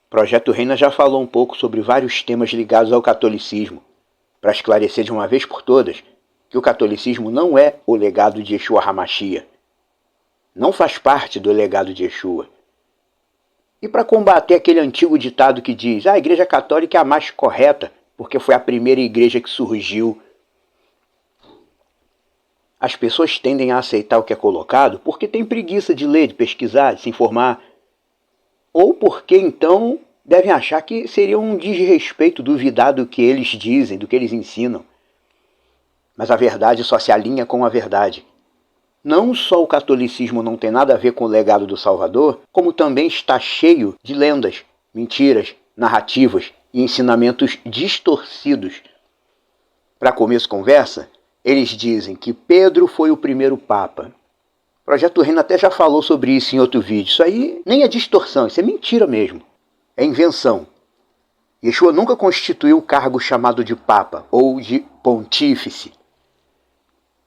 Projeto Reina já falou um pouco sobre vários temas ligados ao catolicismo, para esclarecer de uma vez por todas que o catolicismo não é o legado de Yeshua HaMashiach. Não faz parte do legado de Yeshua. E para combater aquele antigo ditado que diz a Igreja Católica é a mais correta, porque foi a primeira igreja que surgiu. As pessoas tendem a aceitar o que é colocado porque têm preguiça de ler, de pesquisar, de se informar. Ou porque então devem achar que seria um desrespeito duvidar do que eles dizem, do que eles ensinam. Mas a verdade só se alinha com a verdade. Não só o catolicismo não tem nada a ver com o legado do Salvador, como também está cheio de lendas, mentiras, narrativas e ensinamentos distorcidos. Para começo de conversa, eles dizem que Pedro foi o primeiro Papa. O Projeto Reino até já falou sobre isso em outro vídeo. Isso aí nem é distorção, isso é mentira mesmo. É invenção. Yeshua nunca constituiu o cargo chamado de Papa ou de Pontífice.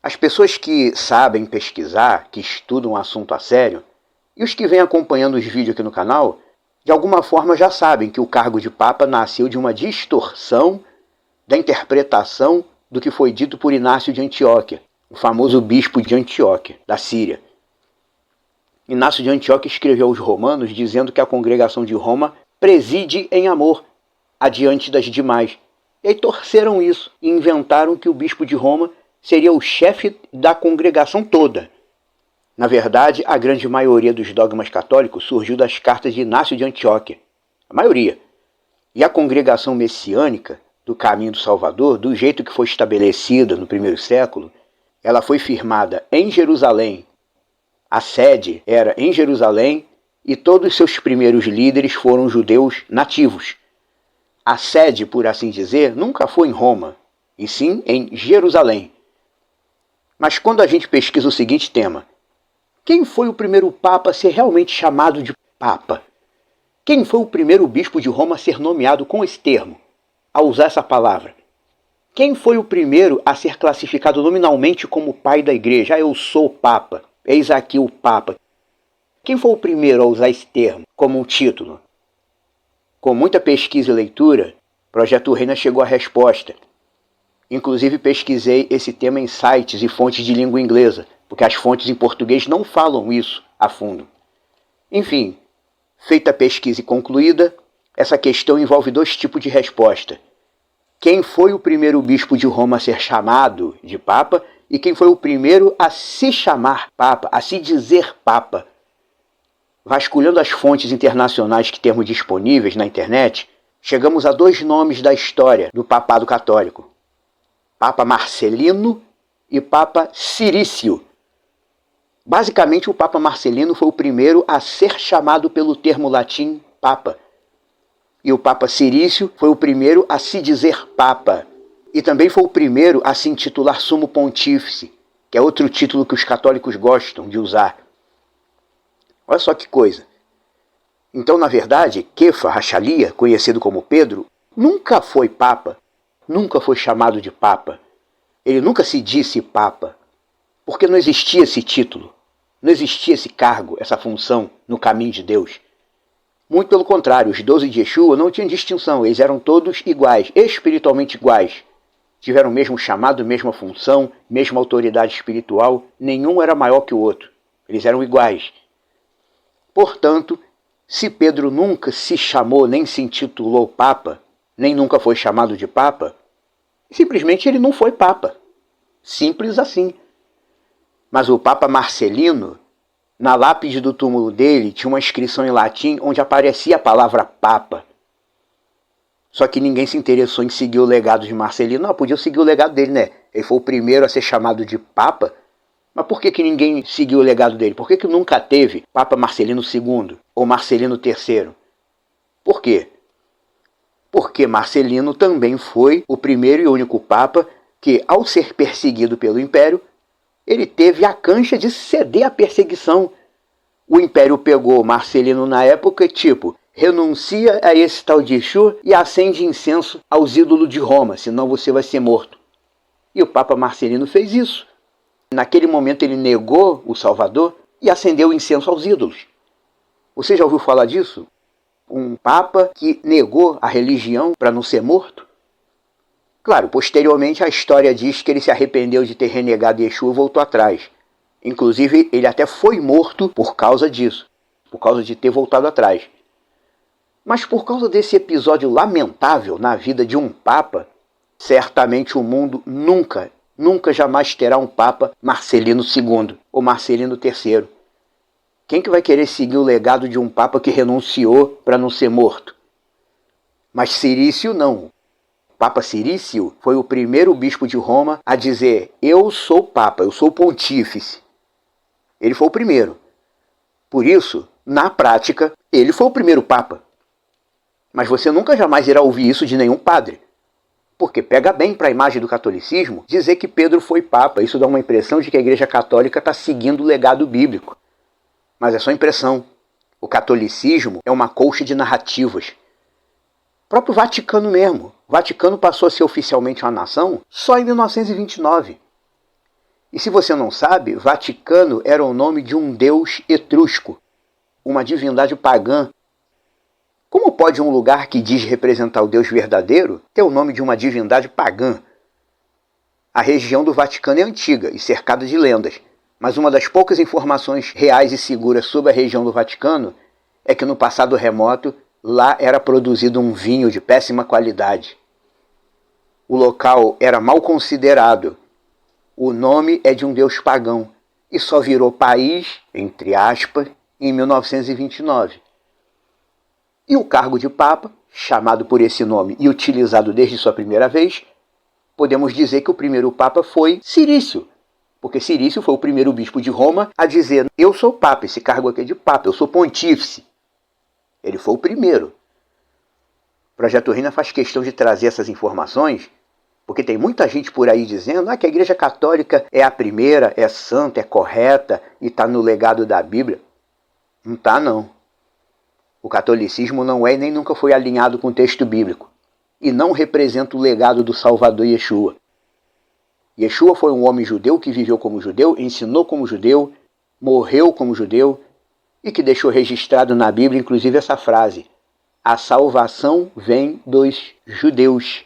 As pessoas que sabem pesquisar, que estudam o assunto a sério, e os que vêm acompanhando os vídeos aqui no canal, de alguma forma já sabem que o cargo de Papa nasceu de uma distorção da interpretação do que foi dito por Inácio de Antioquia, o famoso bispo de Antioquia, da Síria. Inácio de Antioquia escreveu aos romanos dizendo que a congregação de Roma preside em amor, adiante das demais. E aí torceram isso e inventaram que o bispo de Roma seria o chefe da congregação toda. Na verdade, a grande maioria dos dogmas católicos surgiu das cartas de Inácio de Antioquia. A maioria. E a congregação messiânica do caminho do Salvador, do jeito que foi estabelecida no primeiro século, ela foi firmada em Jerusalém. A sede era em Jerusalém e todos os seus primeiros líderes foram judeus nativos. A sede, por assim dizer, nunca foi em Roma, e sim em Jerusalém. Mas quando a gente pesquisa o seguinte tema, quem foi o primeiro Papa a ser realmente chamado de Papa? Quem foi o primeiro bispo de Roma a ser nomeado com esse termo, a usar essa palavra? Quem foi o primeiro a ser classificado nominalmente como pai da igreja? Eu sou o Papa, eis aqui o Papa. Quem foi o primeiro a usar esse termo como um título? Com muita pesquisa e leitura, Projeto Reina chegou à resposta. Inclusive pesquisei esse tema em sites e fontes de língua inglesa, porque as fontes em português não falam isso a fundo. Enfim, feita a pesquisa e concluída, essa questão envolve dois tipos de resposta. Quem foi o primeiro bispo de Roma a ser chamado de Papa e quem foi o primeiro a se chamar Papa, a se dizer Papa. Vasculhando as fontes internacionais que temos disponíveis na internet, chegamos a dois nomes da história do papado católico. Papa Marcelino e Papa Cirício. Basicamente, o Papa Marcelino foi o primeiro a ser chamado pelo termo latim Papa. E o Papa Cirício foi o primeiro a se dizer Papa. E também foi o primeiro a se intitular Sumo Pontífice, que é outro título que os católicos gostam de usar. Olha só que coisa. Então, na verdade, Kefa Rachalia, conhecido como Pedro, nunca foi Papa. Nunca foi chamado de Papa. Ele nunca se disse Papa, porque não existia esse título, não existia esse cargo, essa função no caminho de Deus. Muito pelo contrário, os 12 de Yeshua não tinham distinção, eles eram todos iguais, espiritualmente iguais. Tiveram o mesmo chamado, mesma função, mesma autoridade espiritual, nenhum era maior que o outro, eles eram iguais. Portanto, se Pedro nunca se chamou nem se intitulou Papa, nem nunca foi chamado de Papa, simplesmente ele não foi Papa. Simples assim. Mas o Papa Marcelino, na lápide do túmulo dele, tinha uma inscrição em latim onde aparecia a palavra Papa. Só que ninguém se interessou em seguir o legado de Marcelino. Não, podia seguir o legado dele, né? Ele foi o primeiro a ser chamado de Papa. Mas por que ninguém seguiu o legado dele? Por que nunca teve Papa Marcelino II ou Marcelino III? Por quê? Porque Marcelino também foi o primeiro e único Papa que, ao ser perseguido pelo Império, ele teve a cancha de ceder à perseguição. O Império pegou Marcelino na época e renuncia a esse tal de Yeshua e acende incenso aos ídolos de Roma, senão você vai ser morto. E o Papa Marcelino fez isso. Naquele momento ele negou o Salvador e acendeu incenso aos ídolos. Você já ouviu falar disso? um papa que negou a religião para não ser morto? Claro, posteriormente a história diz que ele se arrependeu de ter renegado Yeshua e voltou atrás. Inclusive, ele até foi morto por causa disso, por causa de ter voltado atrás. Mas por causa desse episódio lamentável na vida de um papa, certamente o mundo nunca jamais terá um papa Marcelino II ou Marcelino III. Quem que vai querer seguir o legado de um papa que renunciou para não ser morto? Mas Cirício não. Papa Cirício foi o primeiro bispo de Roma a dizer: eu sou papa, eu sou pontífice. Ele foi o primeiro. Por isso, na prática, ele foi o primeiro papa. Mas você nunca jamais irá ouvir isso de nenhum padre. Porque pega bem para a imagem do catolicismo dizer que Pedro foi papa. Isso dá uma impressão de que a Igreja Católica está seguindo o legado bíblico. Mas é só impressão. O catolicismo é uma colcha de narrativas. O próprio Vaticano mesmo. O Vaticano passou a ser oficialmente uma nação só em 1929. E se você não sabe, Vaticano era o nome de um deus etrusco, uma divindade pagã. Como pode um lugar que diz representar o Deus verdadeiro ter o nome de uma divindade pagã? A região do Vaticano é antiga e cercada de lendas, mas uma das poucas informações reais e seguras sobre a região do Vaticano é que no passado remoto lá era produzido um vinho de péssima qualidade. O local era mal considerado. O nome é de um deus pagão e só virou país, entre aspas, em 1929. E o cargo de papa, chamado por esse nome e utilizado desde sua primeira vez, podemos dizer que o primeiro papa foi Cirício, porque Cirício foi o primeiro bispo de Roma a dizer: eu sou papa, esse cargo aqui é de papa, eu sou pontífice. Ele foi o primeiro. O Projeto Reina faz questão de trazer essas informações, porque tem muita gente por aí dizendo que a Igreja Católica é a primeira, é santa, é correta e está no legado da Bíblia. Não está, não. O catolicismo não é e nem nunca foi alinhado com o texto bíblico. E não representa o legado do Salvador Yeshua. Yeshua foi um homem judeu que viveu como judeu, ensinou como judeu, morreu como judeu e que deixou registrado na Bíblia inclusive essa frase: a salvação vem dos judeus.